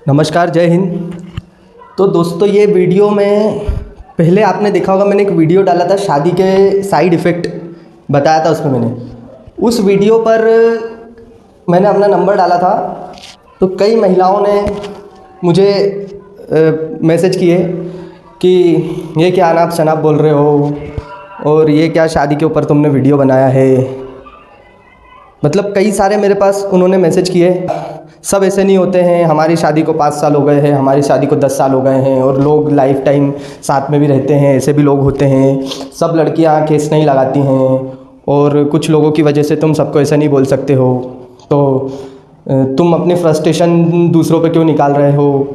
नमस्कार, जय हिंद। तो दोस्तों, ये वीडियो में पहले आपने देखा होगा, मैंने एक वीडियो डाला था शादी के साइड इफ़ेक्ट बताया था। उसमें मैंने उस वीडियो पर मैंने अपना नंबर डाला था, तो कई महिलाओं ने मुझे मैसेज किए कि ये क्या अनाप शनाप बोल रहे हो और ये क्या शादी के ऊपर तुमने वीडियो बनाया है। मतलब कई सारे मेरे पास उन्होंने मैसेज किए। सब ऐसे नहीं होते हैं, हमारी शादी को 5 साल हो गए हैं, हमारी शादी को 10 साल हो गए हैं और लोग लाइफ टाइम साथ में भी रहते हैं, ऐसे भी लोग होते हैं। सब लड़कियां केस नहीं लगाती हैं और कुछ लोगों की वजह से तुम सबको ऐसा नहीं बोल सकते हो, तो तुम अपनी फ्रस्ट्रेशन दूसरों पे क्यों निकाल रहे हो।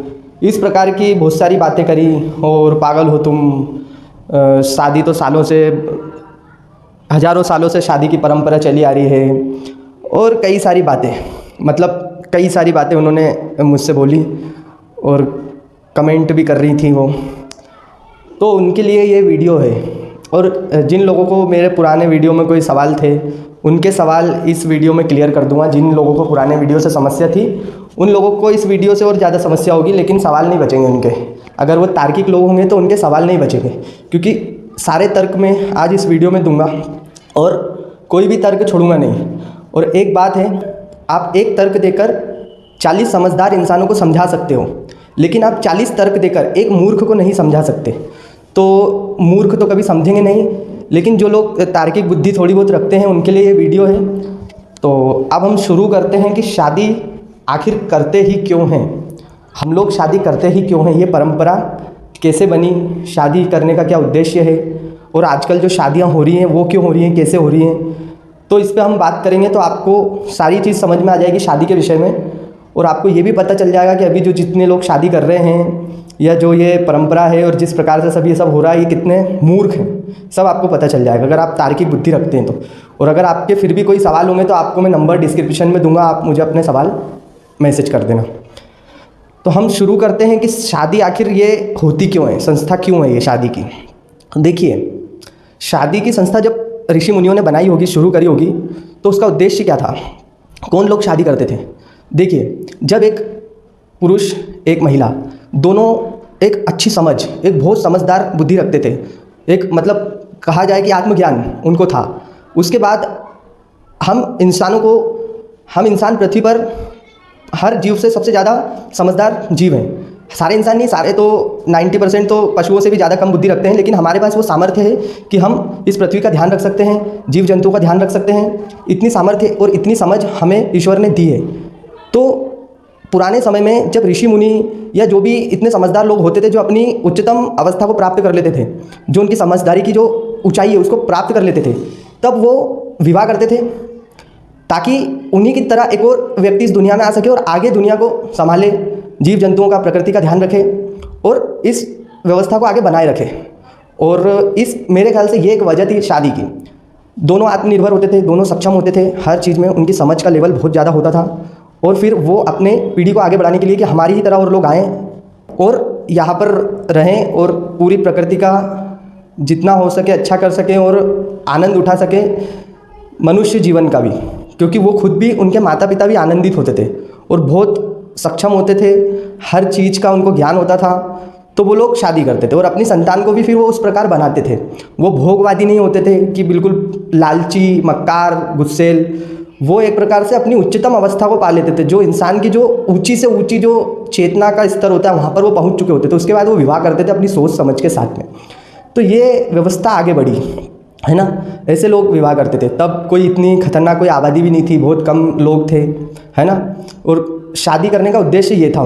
इस प्रकार की बहुत सारी बातें करी। और पागल हो तुम, शादी तो सालों से, हज़ारों सालों से शादी की परंपरा चली आ रही है। और कई सारी बातें, मतलब कई सारी बातें उन्होंने मुझसे बोली और कमेंट भी कर रही थी वो। तो उनके लिए ये वीडियो है। और जिन लोगों को मेरे पुराने वीडियो में कोई सवाल थे, उनके सवाल इस वीडियो में क्लियर कर दूंगा। जिन लोगों को पुराने वीडियो से समस्या थी, उन लोगों को इस वीडियो से और ज़्यादा समस्या होगी, लेकिन सवाल नहीं बचेंगे उनके। अगर वो तार्किक लोग होंगे तो उनके सवाल नहीं बचेंगे, क्योंकि सारे तर्क मैं आज इस वीडियो में दूंगा और कोई भी तर्क छोड़ूंगा नहीं। और एक बात है, आप एक तर्क देकर 40 समझदार इंसानों को समझा सकते हो, लेकिन आप 40 तर्क देकर एक मूर्ख को नहीं समझा सकते। तो मूर्ख तो कभी समझेंगे नहीं, लेकिन जो लोग तार्किक बुद्धि थोड़ी बहुत रखते हैं, उनके लिए ये वीडियो है। तो अब हम शुरू करते हैं कि शादी आखिर करते ही क्यों हैं। हम लोग शादी करते ही क्यों हैं, ये परंपरा कैसे बनी, शादी करने का क्या उद्देश्य है, और आजकल जो शादियाँ हो रही हैं वो क्यों हो रही हैं, कैसे हो रही हैं। तो इस पे हम बात करेंगे, तो आपको सारी चीज़ समझ में आ जाएगी शादी के विषय में। और आपको ये भी पता चल जाएगा कि अभी जो जितने लोग शादी कर रहे हैं, या जो ये परंपरा है और जिस प्रकार से सब ये सब हो रहा है, ये कितने मूर्ख हैं, सब आपको पता चल जाएगा अगर आप तार्किक बुद्धि रखते हैं तो। और अगर आपके फिर भी कोई सवाल होंगे तो आपको मैं नंबर डिस्क्रिप्शन में दूंगा, आप मुझे अपने सवाल मैसेज कर देना। तो हम शुरू करते हैं कि शादी आखिर ये होती क्यों है, संस्था क्यों है ये शादी की। देखिए, शादी की संस्था जब ऋषि मुनियों ने बनाई होगी, शुरू करी होगी, तो उसका उद्देश्य क्या था, कौन लोग शादी करते थे। देखिए, जब एक पुरुष एक महिला दोनों एक अच्छी समझ, एक बहुत समझदार बुद्धि रखते थे, एक मतलब कहा जाए कि आत्मज्ञान उनको था, उसके बाद हम इंसान पृथ्वी पर हर जीव से सबसे ज़्यादा समझदार जीव हैं। सारे इंसान नहीं, सारे तो 90% तो पशुओं से भी ज़्यादा कम बुद्धि रखते हैं, लेकिन हमारे पास वो सामर्थ्य है कि हम इस पृथ्वी का ध्यान रख सकते हैं, जीव जंतुओं का ध्यान रख सकते हैं। इतनी सामर्थ्य और इतनी समझ हमें ईश्वर ने दी है। तो पुराने समय में जब ऋषि मुनि या जो भी इतने समझदार लोग होते थे, जो अपनी उच्चतम अवस्था को प्राप्त कर लेते थे, जो उनकी समझदारी की जो ऊंचाई है उसको प्राप्त कर लेते थे, तब वो विवाह करते थे, ताकि उन्हीं की तरह एक और व्यक्ति इस दुनिया में आ सके और आगे दुनिया को संभाले, जीव जंतुओं का, प्रकृति का ध्यान रखे और इस व्यवस्था को आगे बनाए रखे। और इस मेरे ख्याल से ये एक वजह थी शादी की। दोनों आत्मनिर्भर होते थे, दोनों सक्षम होते थे, हर चीज़ में उनकी समझ का लेवल बहुत ज़्यादा होता था। और फिर वो अपने पीढ़ी को आगे बढ़ाने के लिए कि हमारी ही तरह और लोग आएँ और यहाँ पर रहें और पूरी प्रकृति का जितना हो सके अच्छा कर सकें और आनंद उठा सकें, मनुष्य जीवन का भी, क्योंकि वो खुद भी, उनके माता पिता भी आनंदित होते थे और बहुत सक्षम होते थे, हर चीज़ का उनको ज्ञान होता था। तो वो लोग शादी करते थे और अपनी संतान को भी फिर वो उस प्रकार बनाते थे। वो भोगवादी नहीं होते थे कि बिल्कुल लालची, मक्कार, गुस्सेल। वो एक प्रकार से अपनी उच्चतम अवस्था को पा लेते थे, जो इंसान की जो ऊंची से ऊंची जो चेतना का स्तर होता है, वहाँ पर वो पहुँच चुके होते थे। उसके बाद वो विवाह करते थे अपनी सोच समझ के साथ में। तो ये व्यवस्था आगे बढ़ी, है ना। ऐसे लोग विवाह करते थे। तब कोई इतनी खतरनाक कोई आबादी भी नहीं थी, बहुत कम लोग थे, है ना। और शादी करने का उद्देश्य ये था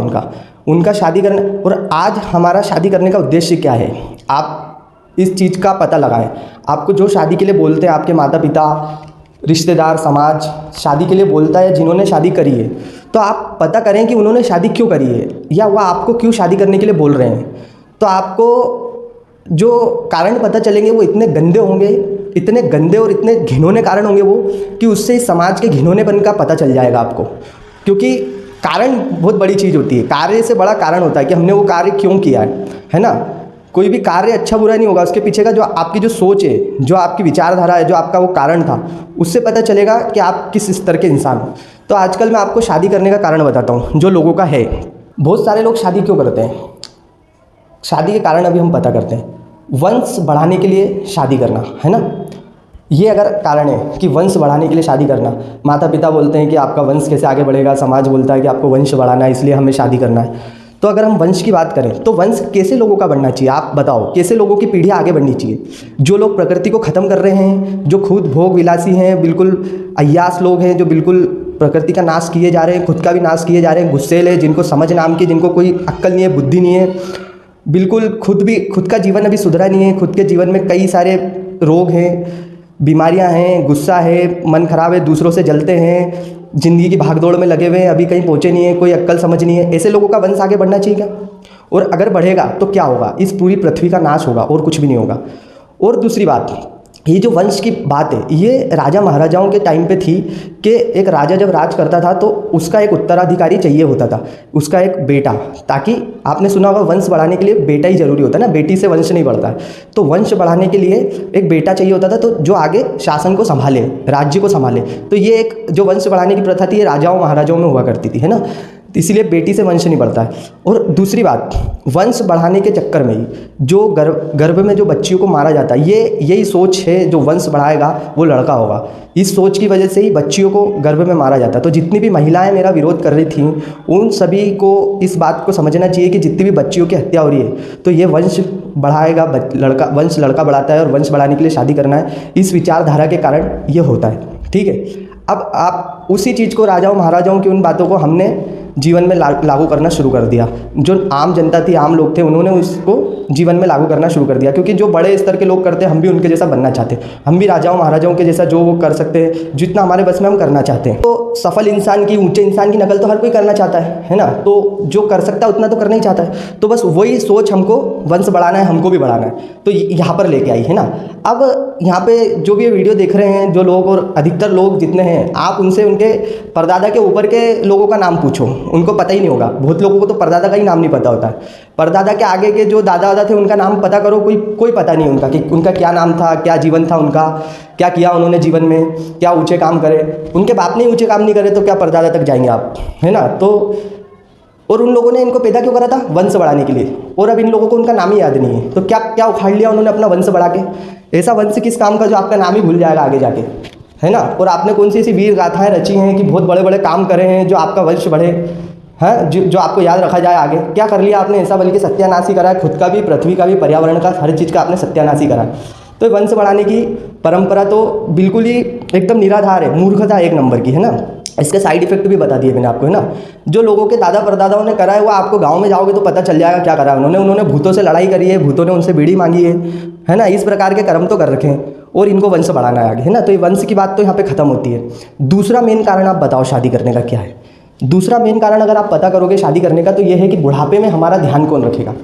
उनका शादी करने। और आज हमारा शादी करने का उद्देश्य क्या है, आप इस चीज़ का पता लगाएं। आपको जो शादी के लिए बोलते हैं, आपके माता पिता, रिश्तेदार, समाज शादी के लिए बोलता है, जिन्होंने शादी करी है, तो आप पता करें कि उन्होंने शादी क्यों करी है, या वह आपको क्यों शादी करने के लिए बोल रहे हैं। तो आपको जो कारण पता चलेंगे वो इतने गंदे होंगे, इतने गंदे और इतने घिनौने कारण होंगे वो, कि उससे इस समाज के घिनौनेपन का पता चल जाएगा आपको। क्योंकि कारण बहुत बड़ी चीज़ होती है, कार्य से बड़ा कारण होता है कि हमने वो कार्य क्यों किया है ना। कोई भी कार्य अच्छा बुरा नहीं होगा, उसके पीछे का जो आपकी जो सोच है, जो आपकी विचारधारा है, जो आपका वो कारण था, उससे पता चलेगा कि आप किस स्तर के इंसान हो। तो आजकल मैं आपको शादी करने का कारण बताता हूँ जो लोगों का है। बहुत सारे लोग शादी क्यों करते हैं? शादी के कारण अभी हम पता करते हैं। वंश बढ़ाने के लिए शादी करना, है ना? ये अगर कारण है कि वंश बढ़ाने के लिए शादी करना, माता पिता बोलते हैं कि आपका वंश कैसे आगे बढ़ेगा, समाज बोलता है कि आपको वंश बढ़ाना है इसलिए हमें शादी करना है। तो अगर हम वंश की बात करें तो वंश कैसे लोगों का बढ़ना चाहिए? आप बताओ, कैसे लोगों की पीढ़ी आगे बढ़नी चाहिए? जो लोग प्रकृति को ख़त्म कर रहे हैं, जो खुद भोग विलासी हैं, बिल्कुल अय्यास लोग हैं, जो बिल्कुल प्रकृति का नाश किए जा रहे हैं, खुद का भी नाश किए जा रहे हैं, गुस्सेल है, जिनको समझ नाम की, जिनको कोई अक्ल नहीं है, बुद्धि नहीं है, बिल्कुल खुद का जीवन अभी सुधरा नहीं है, खुद के जीवन में कई सारे रोग हैं, बीमारियां हैं, गुस्सा है, मन खराब है, दूसरों से जलते हैं, ज़िंदगी की भागदौड़ में लगे हुए हैं, अभी कहीं पहुँचे नहीं है, कोई अक्ल समझ नहीं है। ऐसे लोगों का वंश आगे बढ़ना चाहिए क्या? और अगर बढ़ेगा तो क्या होगा? इस पूरी पृथ्वी का नाश होगा और कुछ भी नहीं होगा। और दूसरी बात, ये जो वंश की बात है ये राजा महाराजाओं के टाइम पे थी कि एक राजा जब राज करता था तो उसका एक उत्तराधिकारी चाहिए होता था, उसका एक बेटा, ताकि आपने सुना होगा वंश बढ़ाने के लिए बेटा ही जरूरी होता है ना, बेटी से वंश नहीं बढ़ता है। तो वंश बढ़ाने के लिए एक बेटा चाहिए होता था, तो जो आगे शासन को संभाले, राज्य को संभाले। तो ये एक जो वंश बढ़ाने की प्रथा थी ये राजाओं महाराजाओं में हुआ करती थी, है ना? इसलिए बेटी से वंश नहीं बढ़ता है। और दूसरी बात, वंश बढ़ाने के चक्कर में ही जो गर्भ में जो बच्चियों को मारा जाता है, यही सोच है, जो वंश बढ़ाएगा वो लड़का होगा। इस सोच की वजह से ही बच्चियों को गर्भ में मारा जाता है। तो जितनी भी महिलाएं मेरा विरोध कर रही थी उन सभी को इस बात को समझना चाहिए कि जितनी भी बच्चियों की हत्या हो रही है तो ये वंश बढ़ाएगा, वंश लड़का बढ़ाता है और वंश बढ़ाने के लिए शादी करना है, इस विचारधारा के कारण ये होता है। ठीक है, अब आप उसी चीज़ को, राजाओं महाराजाओं की उन बातों को हमने जीवन में लागू करना शुरू कर दिया। जो आम जनता थी, आम लोग थे, उन्होंने उसको जीवन में लागू करना शुरू कर दिया, क्योंकि जो बड़े स्तर के लोग करते हैं हम भी उनके जैसा बनना चाहते हैं, हम भी राजाओं महाराजाओं के जैसा जो वो कर सकते हैं, जितना हमारे बस में हम करना चाहते हैं। तो सफल इंसान की, ऊंचे इंसान की नकल तो हर कोई करना चाहता है ना? तो जो कर सकता है उतना तो करना ही चाहता है। तो बस वही सोच हमको वंश बढ़ाना है, हमको भी बढ़ाना है, तो यहाँ पर लेके आई, है ना? अब यहाँ पे जो भी ये वीडियो देख रहे हैं जो लोग, और अधिकतर लोग जितने हैं, आप उनसे उनके परदादा के ऊपर के लोगों का नाम पूछो, उनको पता ही नहीं होगा। बहुत लोगों को तो परदादा का ही नाम नहीं पता होता है। परदादा के आगे के जो दादा दादा थे उनका नाम पता करो, कोई पता नहीं उनका कि उनका क्या नाम था, क्या जीवन था उनका, क्या किया उन्होंने जीवन में, क्या ऊँचे काम करे। उनके बाप ने ऊँचे काम नहीं करे तो क्या परदादा तक जाएंगे आप, है ना? तो और उन लोगों ने इनको पैदा क्यों करा था? वंश बढ़ाने के लिए। और अब इन लोगों को उनका नाम ही याद नहीं है, तो क्या क्या उखाड़ लिया उन्होंने अपना वंश बढ़ा के? ऐसा वंश किस काम का जो आपका नाम ही भूल जाएगा आगे जाके, है ना? और आपने कौन सी ऐसी वीर गाथाएं रची हैं कि बहुत बड़े बड़े काम करे हैं जो आपका वंश बढ़े, हैं, जो आपको याद रखा जाए आगे? क्या कर लिया आपने ऐसा? बल्कि सत्यानाश ही करा है, खुद का भी, पृथ्वी का भी, पर्यावरण का, हर चीज़ का आपने सत्यानाश ही करा है। तो वंश बढ़ाने की परंपरा तो बिल्कुल ही एकदम निराधार है, मूर्खता एक नंबर की, है ना? इसके साइड इफेक्ट भी बता दिए मैंने आपको, है ना? जो लोगों के दादा परदादाओं ने करा है वो आपको गांव में जाओगे तो पता चल जाएगा क्या करा है उन्होंने भूतों से लड़ाई करी है, भूतों ने उनसे बीड़ी मांगी है ना? इस प्रकार के कर्म तो कर रखे हैं और इनको वंश बढ़ाना है आगे, है ना? तो ये वंश की बात तो यहाँ पे खत्म होती है। दूसरा मेन कारण आप बताओ शादी करने का क्या है? दूसरा मेन कारण अगर आप पता करोगे शादी करने का तो ये है कि बुढ़ापे में हमारा ध्यान कौन रखेगा।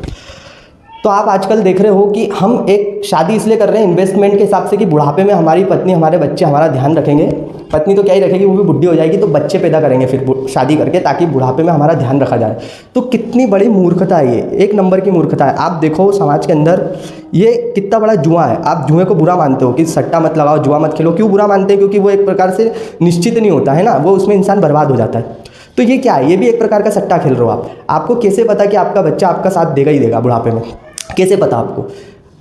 तो आप आजकल देख रहे हो कि हम एक शादी इसलिए कर रहे हैं इन्वेस्टमेंट के हिसाब से कि बुढ़ापे में हमारी पत्नी, हमारे बच्चे हमारा ध्यान रखेंगे। पत्नी तो क्या ही रखेगी, वो भी बुढ़ी हो जाएगी, तो बच्चे पैदा करेंगे फिर शादी करके, ताकि बुढ़ापे में हमारा ध्यान रखा जाए। तो कितनी बड़ी मूर्खता है ये, एक नंबर की मूर्खता है। आप देखो समाज के अंदर ये कितना बड़ा जुआ है। आप जुए को बुरा मानते हो कि सट्टा मत लगाओ, जुआ मत खेलो। क्यों बुरा मानते हैं? क्योंकि वो एक प्रकार से निश्चित नहीं होता है ना, वो उसमें इंसान बर्बाद हो जाता है। तो ये क्या है? ये भी एक प्रकार का सट्टा खेल रहे हो आप। आपको कैसे पता कि आपका बच्चा आपका साथ देगा ही देगा बुढ़ापे में? कैसे पता आपको?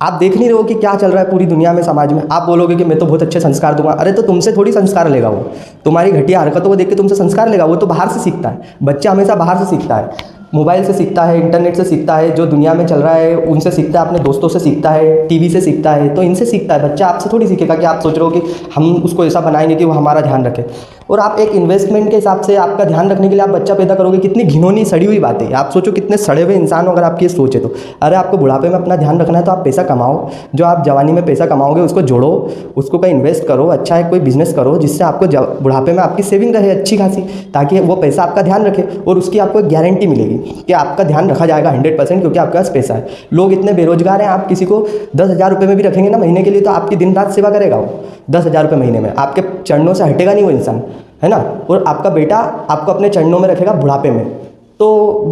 आप देख नहीं रहे हो कि क्या चल रहा है पूरी दुनिया में, समाज में। आप बोलोगे कि मैं तो बहुत अच्छे संस्कार दूंगा। अरे तो तुमसे थोड़ी संस्कार लेगा वो, तुम्हारी घटिया हरकतों को देख के तुमसे संस्कार लेगा? वो तो बाहर से सीखता है। बच्चा हमेशा बाहर से सीखता है, मोबाइल से सीखता है, इंटरनेट से सीखता है, जो दुनिया में चल रहा है उनसे सीखता है, अपने दोस्तों से सीखता है, टीवी से सीखता है। तो इनसे सीखता है। बच्चा आपसे थोड़ी सीखेगा कि आप सोच रहे हो कि हम उसको ऐसा बनाएंगे कि वो हमारा ध्यान रखे। और आप एक इन्वेस्टमेंट के हिसाब से आपका ध्यान रखने के लिए आप बच्चा पैदा करोगे। कितनी घिनौनी सड़ी हुई बात है। आप सोचो कितने सड़े हुए इंसान हो अगर आपकी ये सोच है तो। अरे आपको बुढ़ापे में अपना ध्यान रखना है तो आप पैसा कमाओ, जो आप जवानी में पैसा कमाओगे उसको जोड़ो, उसको कहीं इन्वेस्ट करो, अच्छा है कोई बिजनेस करो जिससे आपको बुढ़ापे में आपकी सेविंग रहे अच्छी खासी, ताकि वो पैसा आपका ध्यान रखे। और उसकी आपको एक गारंटी मिलेगी कि आपका ध्यान रखा जाएगा 100%, क्योंकि आपके पास पैसा है। लोग इतने बेरोजगार हैं, आप किसी को 10,000 रुपये में भी रखेंगे ना महीने के लिए तो आपकी दिन रात सेवा करेगा वो। 10,000 रुपये महीने में आपके चरणों से हटेगा नहीं वो इंसान, है ना? और आपका बेटा आपको अपने चरणों में रखेगा बुढ़ापे में। तो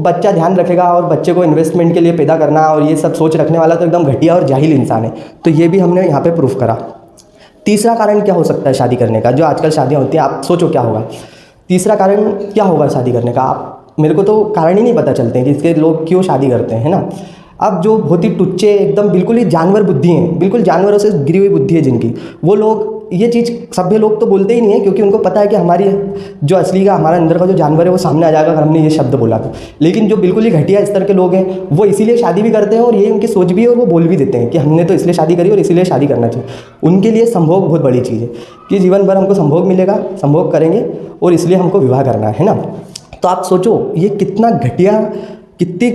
बच्चा ध्यान रखेगा। और बच्चे को इन्वेस्टमेंट के लिए पैदा करना और ये सब सोच रखने वाला तो एकदम घटिया और जाहिल इंसान है। तो ये भी हमने यहाँ पे प्रूफ करा। तीसरा कारण क्या हो सकता है शादी करने का? जो आजकल शादियाँ होती हैं, आप सोचो क्या होगा तीसरा कारण क्या होगा शादी करने का? आप मेरे को तो कारण ही नहीं पता चलते हैं कि इसके लोग क्यों शादी करते हैं, है ना। अब जो बहुत ही टुच्चे एकदम बिल्कुल ही जानवर बुद्धि हैं, बिल्कुल जानवरों से गिरी हुई बुद्धि है जिनकी, वो लोग ये चीज़ सभ्य लोग तो बोलते ही नहीं है, क्योंकि उनको पता है कि हमारी जो असली का हमारा अंदर का जो जानवर है वो सामने आ जाएगा अगर हमने ये शब्द बोला तो। लेकिन जो बिल्कुल ही घटिया स्तर के लोग हैं वो इसीलिए शादी भी करते हैं और ये उनकी सोच भी है और वो बोल भी देते हैं कि हमने तो इसलिए शादी करी और इसीलिए शादी करना चाहिए। उनके लिए संभोग बहुत बड़ी चीज़ है कि जीवन भर हमको संभोग मिलेगा, संभोग करेंगे और इसलिए हमको विवाह करना है ना। तो आप सोचो ये कितना घटिया, कितनी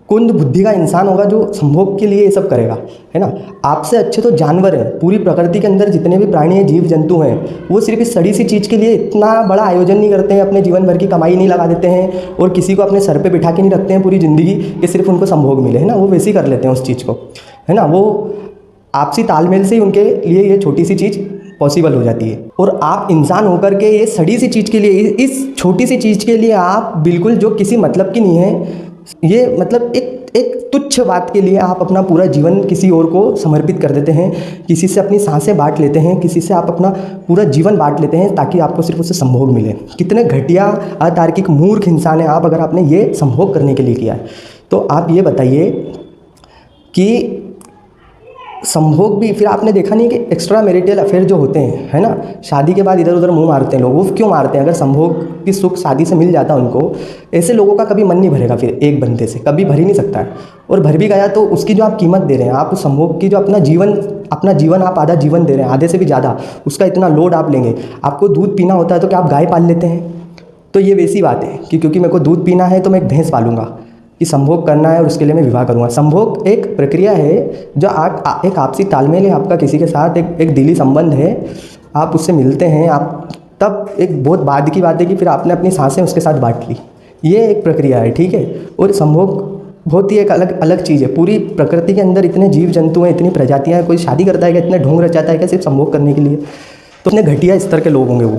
कुंद बुद्धि का इंसान होगा जो संभोग के लिए ये सब करेगा, है ना। आपसे अच्छे तो जानवर हैं, पूरी प्रकृति के अंदर जितने भी प्राणी हैं, जीव जंतु हैं, वो सिर्फ इस सड़ी सी चीज़ के लिए इतना बड़ा आयोजन नहीं करते हैं, अपने जीवन भर की कमाई नहीं लगा देते हैं और किसी को अपने सर पे बिठा के नहीं रखते हैं पूरी ज़िंदगी कि सिर्फ उनको संभोग मिले, है ना। वो वैसे ही कर लेते हैं उस चीज़ को, है ना। वो आपसी तालमेल से ही उनके लिए ये छोटी सी चीज़ पॉसिबल हो जाती है। और आप इंसान होकर के ये सड़ी सी चीज़ के लिए, इस छोटी सी चीज़ के लिए आप बिल्कुल जो किसी मतलब की नहीं है, ये मतलब एक तुच्छ बात के लिए आप अपना पूरा जीवन किसी और को समर्पित कर देते हैं, किसी से अपनी सांसें बांट लेते हैं, किसी से आप अपना पूरा जीवन बांट लेते हैं ताकि आपको सिर्फ उससे संभोग मिले। कितने घटिया, अतार्किक, मूर्ख इंसान हैं आप अगर आपने ये संभोग करने के लिए किया है। तो आप ये बताइए कि संभोग भी फिर आपने देखा नहीं कि एक्स्ट्रा मैरिटल अफेयर जो होते हैं, है ना, शादी के बाद इधर उधर मुंह मारते हैं लोग, वो क्यों मारते हैं? अगर संभोग की सुख शादी से मिल जाता उनको, ऐसे लोगों का कभी मन नहीं भरेगा फिर एक बंदे से, कभी भर ही नहीं सकता है। और भर भी गया तो उसकी जो आप कीमत दे रहे हैं, आप उस संभोग की जो अपना जीवन आप आधा जीवन दे रहे हैं, आधे से भी ज़्यादा, उसका इतना लोड आप लेंगे। आपको दूध पीना होता है तो क्या आप गाय पाल लेते हैं? तो ये वैसी बात है कि क्योंकि मेरे को दूध पीना है तो मैं एक भैंस पालूंगा, कि संभोग करना है और उसके लिए मैं विवाह करूँगा। संभोग एक प्रक्रिया है जो एक आपसी तालमेल है आपका किसी के साथ, एक दिली संबंध है, आप उससे मिलते हैं, आप तब एक बहुत बाद की बात है कि फिर आपने अपनी सांसें उसके साथ बांट ली, ये एक प्रक्रिया है, ठीक है। और संभोग बहुत ही एक अलग चीज़ है। पूरी प्रकृति के अंदर इतने जीव जंतु हैं, इतनी प्रजातियाँ हैं, कोई शादी करता है क्या इतने ढोंग रचाता है क्या सिर्फ संभोग करने के लिए? तो इतने घटिया स्तर के लोग होंगे वो।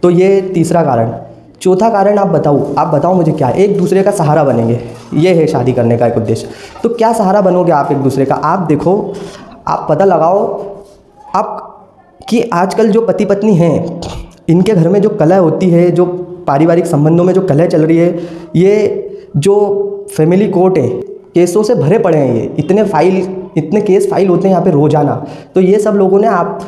तो ये तीसरा कारण। चौथा कारण आप बताओ मुझे क्या? एक दूसरे का सहारा बनेंगे, ये है शादी करने का एक उद्देश्य। तो क्या सहारा बनोगे आप एक दूसरे का? आप देखो, आप पता लगाओ आप कि आजकल जो पति पत्नी हैं, इनके घर में जो कलह होती है, जो पारिवारिक संबंधों में जो कलह चल रही है, ये जो फैमिली कोर्ट है, केसों से भरे पड़े हैं। ये इतने केस फाइल होते हैं यहाँ पे रोजाना। तो ये सब लोगों ने आप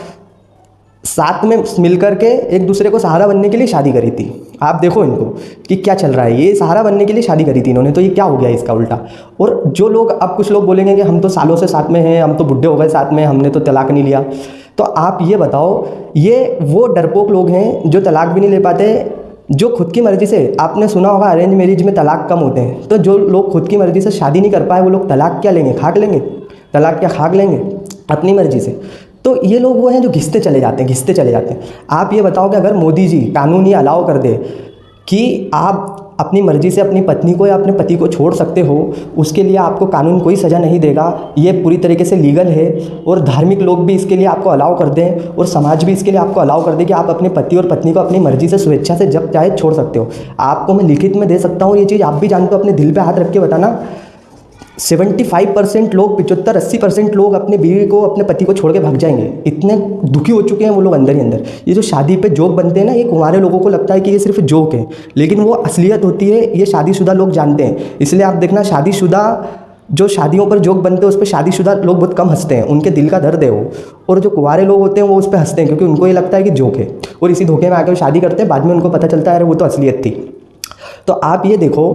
साथ में मिलकर के एक दूसरे को सहारा बनने के लिए शादी करी थी। आप देखो इनको कि क्या चल रहा है, ये सहारा बनने के लिए शादी करी थी इन्होंने, तो ये क्या हो गया इसका उल्टा। और जो लोग, अब कुछ लोग बोलेंगे कि हम तो सालों से साथ में हैं, हम तो बुढ़े हो गए साथ में, हमने तो तलाक नहीं लिया। तो आप ये बताओ, ये वो डरपोक लोग हैं जो तलाक भी नहीं ले पाते, जो खुद की मर्ज़ी से, आपने सुना होगा अरेंज मैरिज में तलाक कम होते हैं, तो जो लोग खुद की मर्ज़ी से शादी नहीं कर पाए वो लोग तलाक क्या लेंगे? खाक लेंगे? तलाक क्या खाक लेंगे अपनी मर्ज़ी से? तो ये लोग वो हैं जो घिसते चले जाते हैं। आप ये बताओ कि अगर मोदी जी कानून ये अलाउ कर दे कि आप अपनी मर्ज़ी से अपनी पत्नी को या अपने पति को छोड़ सकते हो, उसके लिए आपको कानून कोई सज़ा नहीं देगा, ये पूरी तरीके से लीगल है, और धार्मिक लोग भी इसके लिए आपको अलाउ कर दें और समाज भी इसके लिए आपको अलाउ कर दे कि आप अपने पति और पत्नी को अपनी मर्ज़ी से स्वेच्छा से जब चाहे छोड़ सकते हो। आपको मैं लिखित में दे सकता हूँ ये चीज़, आप भी जानते हो, अपने दिल पे हाथ रख के बताना। 75% लोग, 75-80% लोग अपने बीवी को, अपने पति को छोड़ के भाग जाएंगे। इतने दुखी हो चुके हैं वो लोग अंदर ही अंदर। ये जो शादी पे जोक बनते हैं ना, ये कुंवारे लोगों को लगता है कि ये सिर्फ जोक है, लेकिन वो असलियत होती है, ये शादीशुदा लोग जानते हैं। इसलिए आप देखना, शादीशुदा जो शादियों पर जोक बनते हैं उस पर शादीशुदा लोग बहुत कम हंसते हैं, उनके दिल का दर्द है वो। और जो कुंवारे लोग होते हैं वो उस पर हंसते हैं क्योंकि उनको ये लगता है कि जोक है, और इसी धोखे में आकर शादी करते हैं। बाद में उनको पता चलता है अरे वो तो असलियत थी। तो आप ये देखो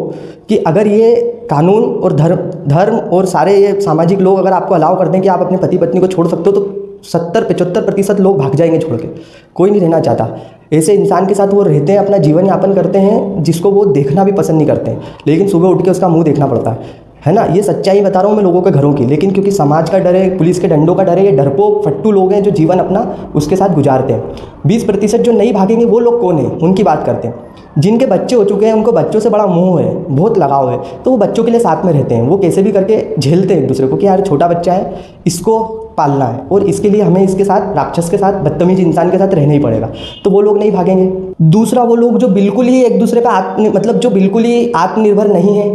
कि अगर ये कानून और धर्म और सारे ये सामाजिक लोग अगर आपको अलाउ कर दें कि आप अपने पति पत्नी को छोड़ सकते हो, तो 70-75% लोग भाग जाएंगे छोड़ के। कोई नहीं रहना चाहता ऐसे इंसान के साथ। वो रहते हैं, अपना जीवन यापन करते हैं, जिसको वो देखना भी पसंद नहीं करते हैं, लेकिन सुबह उठ के उसका मुँह देखना पड़ता है ना। ये सच्चाई बता रहा हूँ मैं लोगों के घरों की, लेकिन क्योंकि समाज का डर है, पुलिस के डंडों का डर है, ये डरपोक फट्टू लोग हैं जो जीवन अपना उसके साथ गुजारते हैं। 20% जो नहीं भागेंगे वो लोग कौन है, उनकी बात करते हैं। जिनके बच्चे हो चुके हैं, उनको बच्चों से बड़ा मोह है, बहुत लगाव है, तो वो बच्चों के लिए साथ में रहते हैं। वो कैसे भी करके झेलते हैं एक दूसरे को कि यार छोटा बच्चा है, इसको पालना है और इसके लिए हमें इसके साथ, राक्षस के साथ, बदतमीज इंसान के साथ रहना ही पड़ेगा। तो वो लोग नहीं भागेंगे। दूसरा, वो लोग जो बिल्कुल ही एक दूसरे का जो बिल्कुल ही आत्मनिर्भर नहीं है,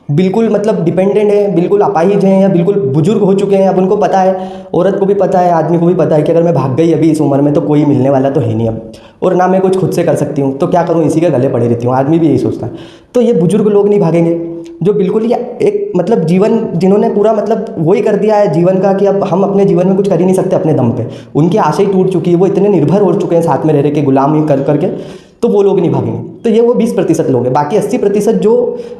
बिल्कुल मतलब डिपेंडेंट है, बिल्कुल अपाहिज हैं या बिल्कुल बुजुर्ग हो चुके हैं। अब उनको पता है, औरत को भी पता है, आदमी को भी पता है कि अगर मैं भाग गई अभी इस उम्र में तो कोई मिलने वाला तो है नहीं अब, और ना मैं कुछ खुद से कर सकती हूँ, तो क्या करूँ, इसी के गले पड़े रहती हूँ। आदमी भी यही सोचता है। तो ये बुजुर्ग लोग नहीं भागेंगे, जो बिल्कुल ही एक मतलब जीवन जिन्होंने पूरा मतलब वही कर दिया है जीवन का कि अब हम अपने जीवन में कुछ कर ही नहीं सकते अपने दम पे, उनकी आशा ही टूट चुकी है, वो इतने निर्भर हो चुके हैं साथ में रह रहे के गुलामी कर करके, तो वो लोग नहीं भागेंगे। तो ये वो 20% लोग हैं। बाकी 80% जो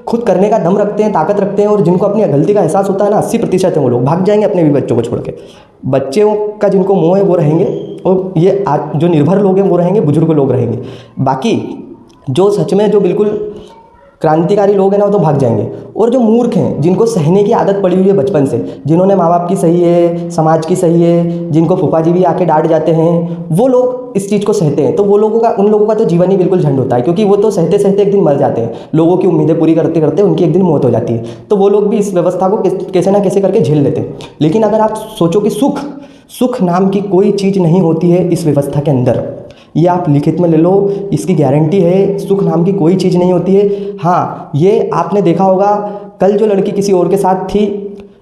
खुद करने का दम रखते हैं, ताकत रखते हैं, और जिनको अपनी गलती का एहसास होता है ना, 80% है वो लोग भाग जाएंगे अपने भी बच्चों को छोड़ के। बच्चों का जिनको मोह है वो रहेंगे, और ये जो निर्भर लोग हैं वो रहेंगे, बुजुर्ग लोग रहेंगे। बाकी जो सच में जो बिल्कुल क्रांतिकारी लोग हैं ना वो तो भाग जाएंगे। और जो मूर्ख हैं, जिनको सहने की आदत पड़ी हुई है बचपन से, जिन्होंने माँ बाप की सही है, समाज की सही है, जिनको फूफा जी भी आके डांट जाते हैं, वो लोग इस चीज़ को सहते हैं। तो वो लोगों का, उन लोगों का तो जीवन ही बिल्कुल झंड होता है, क्योंकि वो तो सहते सहते एक दिन मर जाते हैं। लोगों की उम्मीदें पूरी करते करते उनकी एक दिन मौत हो जाती है। तो वो लोग भी इस व्यवस्था को कैसे ना कैसे करके झेल लेते हैं। लेकिन अगर आप सोचो कि सुख नाम की कोई चीज़ नहीं होती है इस व्यवस्था के अंदर, ये आप लिखित में ले लो, इसकी गारंटी है, सुख नाम की कोई चीज़ नहीं होती है। हाँ, ये आपने देखा होगा, कल जो लड़की किसी और के साथ थी,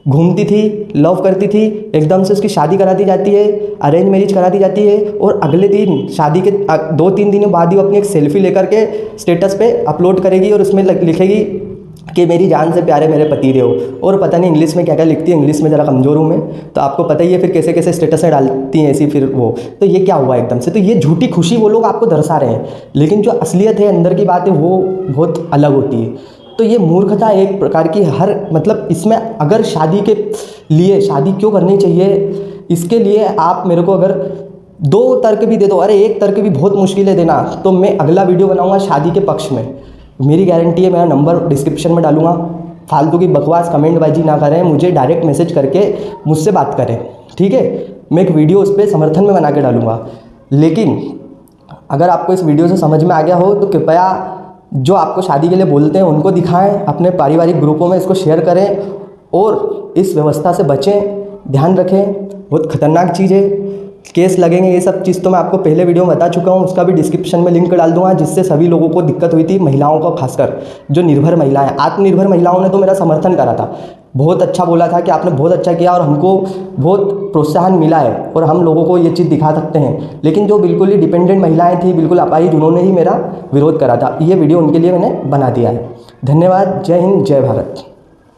घूमती थी, लव करती थी, एकदम से उसकी शादी करा दी जाती है, अरेंज मैरिज करा दी जाती है, और अगले दिन शादी के 2-3 दिनों बाद ही वो अपनी एक सेल्फी लेकर के स्टेटस पे अपलोड करेगी और उसमें लिखेगी कि मेरी जान से प्यारे मेरे पति देव, और पता नहीं इंग्लिश में क्या क्या लिखती है, इंग्लिश में ज़रा कमज़ोर हूँ मैं, तो आपको पता ही है फिर कैसे कैसे स्टेटस में डालती हैं ऐसी फिर वो। तो ये क्या हुआ एकदम से, तो ये झूठी खुशी वो लोग आपको दर्शा रहे हैं, लेकिन जो असलियत है अंदर की बात है वो बहुत अलग होती है। तो ये मूर्खता एक प्रकार की हर मतलब इसमें, अगर शादी के लिए शादी क्यों करनी चाहिए, इसके लिए आप मेरे को अगर 2 तर्क भी दे दो, अरे 1 तर्क भी बहुत मुश्किल है देना, तो मैं अगला वीडियो बनाऊँगा शादी के पक्ष में। मेरी गारंटी है, मेरा नंबर डिस्क्रिप्शन में डालूंगा। फालतू की बकवास कमेंटबाजी ना करें, मुझे डायरेक्ट मैसेज करके मुझसे बात करें, ठीक है। मैं एक वीडियो उस पर समर्थन में बना के डालूंगा। लेकिन अगर आपको इस वीडियो से समझ में आ गया हो तो कृपया जो आपको शादी के लिए बोलते हैं उनको दिखाएं, अपने पारिवारिक ग्रुपों में इसको शेयर करें, और इस व्यवस्था से बचें। ध्यान रखें, बहुत खतरनाक चीज़ है, केस लगेंगे, ये सब चीज़ तो मैं आपको पहले वीडियो में बता चुका हूँ, उसका भी डिस्क्रिप्शन में लिंक डाल दूंगा, जिससे सभी लोगों को दिक्कत हुई थी, महिलाओं को खासकर, जो निर्भर महिलाएं, आत्मनिर्भर महिलाओं ने तो मेरा समर्थन करा था, बहुत अच्छा बोला था कि आपने बहुत अच्छा किया और हमको बहुत प्रोत्साहन मिला है और हम लोगों को ये चीज़ दिखा सकते हैं। लेकिन जो बिल्कुल ही डिपेंडेंट महिलाएँ थी, बिल्कुल अपाहिज, उन्होंने ही मेरा विरोध करा था। ये वीडियो उनके लिए मैंने बना दिया है। धन्यवाद। जय हिंद, जय भारत।